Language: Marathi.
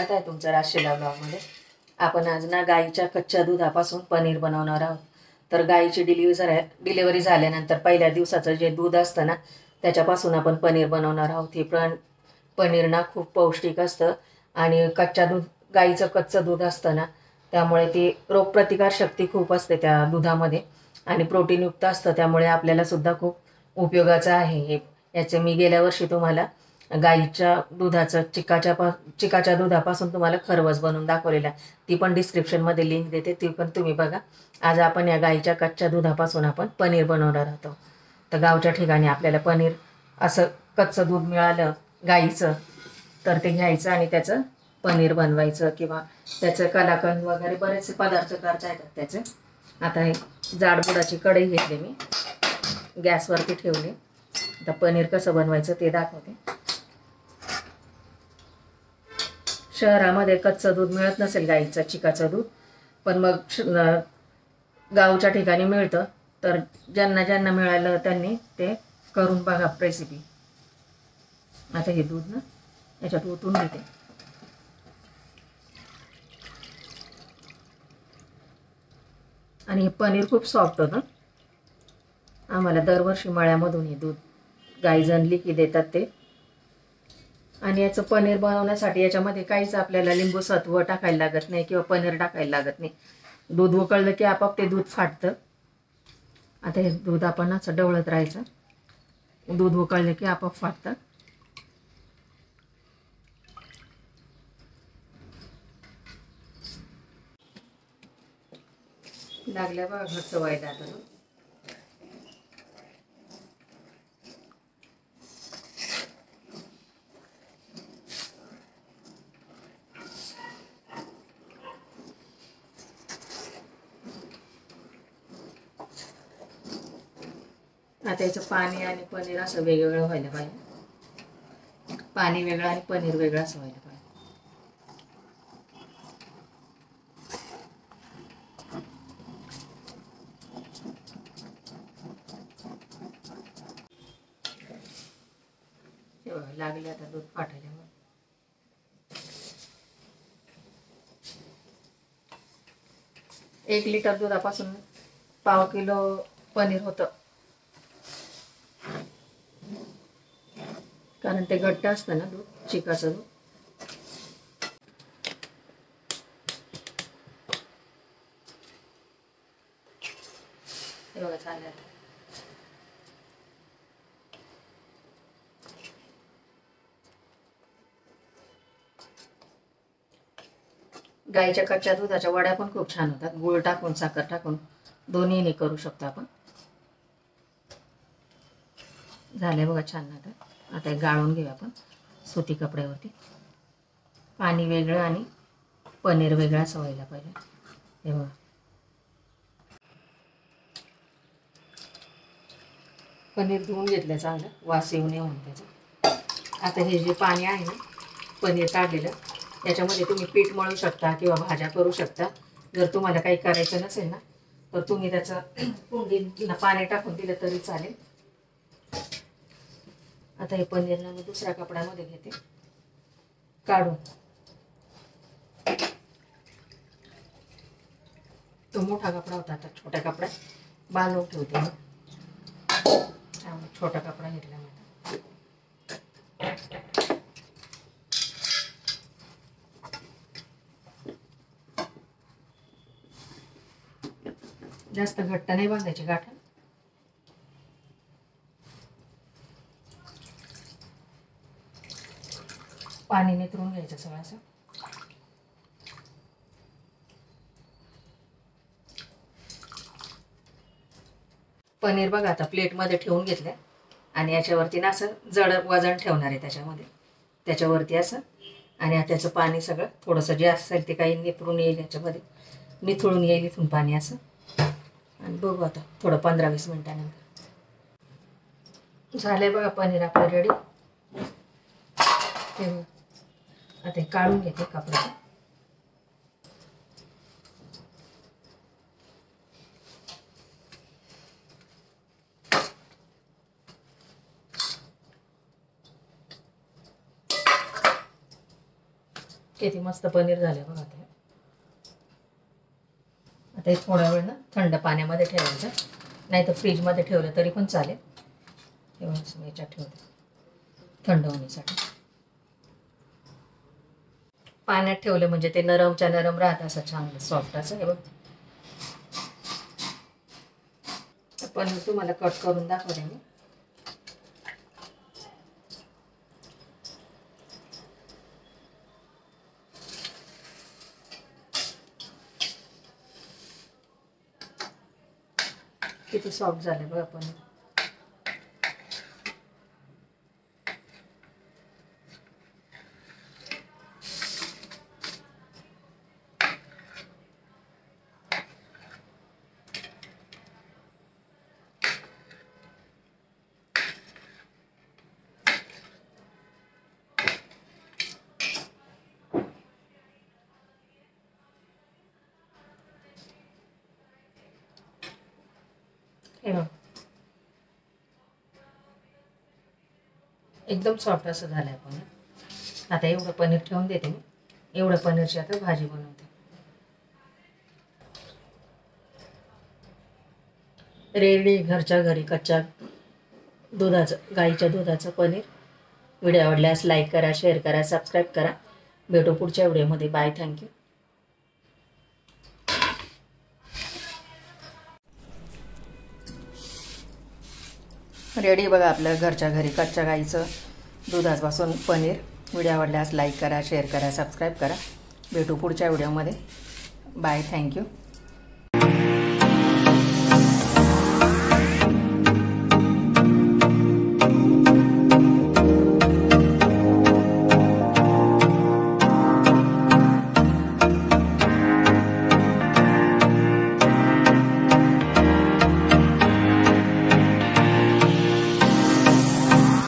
स्वागत आहे तुमचं राजशिला ब्लॉगमध्ये। आपण आज ना गाईच्या कच्च्या दुधापासून पनीर बनवणार आहोत। तर गाईची डिलिव्हरी झाल्यानंतर पहिल्या दिवसाचं जे दूध असतं ना त्याच्यापासून आपण पनीर बनवणार आहोत। हे पनीर ना खूप पौष्टिक असतं आणि गाईचं कच्चं दूध असतं ना त्यामुळे ती रोगप्रतिकार शक्ती खूप असते त्या दुधामध्ये आणि प्रोटीनयुक्त असतं, त्यामुळे आपल्याला सुद्धा खूप उपयोगाचं आहे हे। याचे मी गेल्या वर्षी तुम्हाला गाईच्या दुधाचं चिकाच्या दुधापासून तुम्हाला खरवस बनवून दाखवलेला, ती पण डिस्क्रिप्शनमध्ये लिंक देते, ती पण तुम्ही बघा। आज आपण या गाईच्या कच्च्या दुधापासून आपण पनीर बनवणार आहोत। तर गावच्या ठिकाणी आपल्याला पनीर असं कच्चं दूध मिळालं गाईचं तर ते घ्यायचं आणि त्याचं पनीर बनवायचं किंवा त्याचं कलाकंद वगैरे बरेचसे पदार्थ करता येतात त्याचे। आता हे जाडबुडाची कढई घेतली मी, गॅसवरती ठेवली। आता पनीर कसं बनवायचं ते दाखवते। शहरामध्ये कच्चं दूध मिळत नसेल गाईचं चिकाचं दूध, पण मग गावच्या ठिकाणी मिळतं, तर ज्यांना मिळालं त्यांनी ते करून बघा रेसिपी। आता हे दूध ना याच्यात ओतून घेते आणि हे पनीर खूप सॉफ्ट होतं। आम्हाला दरवर्षी मळ्यामधून हे दूध गाई जनली की देतात ते। आणि याचं पनीर बनवण्यासाठी याच्यामध्ये काहीच आपल्याला लिंबू सत्व टाकायला लागत नाही किंवा पनीर टाकायला लागत नाही। दूध उकळलं की आपोआप ते दूध फाटतं। आता हे दूध आपण असं ढवळत राहायचं, दूध उकळलं की आपोआप फाटतं। लागल्या बघा घट्ट व्हायला आता दूध। आता याचं पाणी आणि पनीर असं वेगवेगळं व्हायला पाहिजे, पाणी वेगळं आणि पनीर वेगळं असं व्हायला पाहिजे। लागले आता दूध फाटायला। मग 1 लिटर दुधापासून पाव किलो पनीर होतं, कारण ते घट्ट असतं ना दूध, चिकाचं दूध। हे बघा चाललं आता। गाईच्या कच्च्या दुधाच्या वड्या पण खूप छान होतात, गूळ टाकून साखर टाकून दोन्हीने करू शकतो आपण। झाले बघा छान। आता गाळून घेऊया आपण सुती कपड्यावरती। पाणी वेगळं आणि पनीर वेगळं असं व्हायला पाहिजे। हे बघा पनीर धुवून घेतलं चांगलं, वास येऊ नये म्हणून त्याचं। आता हे जे पाणी आहे ना पनीर काढलेलं, याच्यामध्ये तुम्ही पीठ मळू शकता किंवा भाज्या करू शकता। जर तुम्हाला काही करायचं नसेल ना तर तुम्ही त्याचं कुंडीला पाणी टाकून दिलं तरी चालेल। आता हे पनीरला मी दुसऱ्या कपड्यामध्ये घेते काढून। तो मोठा कपडा होता, आता छोट्या कपड्यात बांधून ठेवते मी, छोटा कपडा घेतला मी। जास्त घट्ट नाही बांधायची गाठण, पाणी नितरून घ्यायचं सगळं असं। पनीर बघा आता प्लेटमध्ये ठेवून घेतलं आणि याच्यावरती ना असं जड वजन ठेवणार आहे त्याच्यावरती असं। आणि त्याचं पाणी सगळं थोडंसं जे असेल ते काही नितरून येईल, याच्यामध्ये निथळून येईल इथून पाणी असं। आणि बघू आता थोडं 15-20 मिनिटानंतर झाले बघा पनीर आपलं रेडी। आता काढून घेते कपडा। किती मस्त पनीर झाले बघा ते. आता हे थोडा वेळ ना थंड पाण्यामध्ये ठेवायचं, नाही तर फ्रीजमध्ये ठेवलं तरी पण चालेल. तेव्हा याच्यात ठेवते थंड होण्यासाठी. पाण्यात ठेवलं म्हणजे ते नरमच्या नरम राहत, असं छान सॉफ्ट असं. हे बघ पनीर तुम्हाला कट करून दाखवते मी. किती सॉफ्ट झाले बघा पनीर. हे बघ एकदम सॉफ्ट असं झालं आहे पनीर. आता एवढं पनीर ठेवून देते मी. एवढं पनीरची आता भाजी बनवते. रेडी घरच्या घरी कच्च्या दुधाचं, गाईच्या दुधाचं पनीर. व्हिडिओ आवडल्यास लाईक करा, शेअर करा, सबस्क्राईब करा. भेटू पुढच्या व्हिडिओमध्ये. Bye, thank you. रेडी बघा आपल्या घरच्या घरी कच्च्या गाईचं दुधापासून पनीर. व्हिडिओ आवडल्यास लाईक करा, शेअर करा, सबस्क्राईब करा. भेटू पुढच्या व्हिडिओमध्ये. Bye, thank you.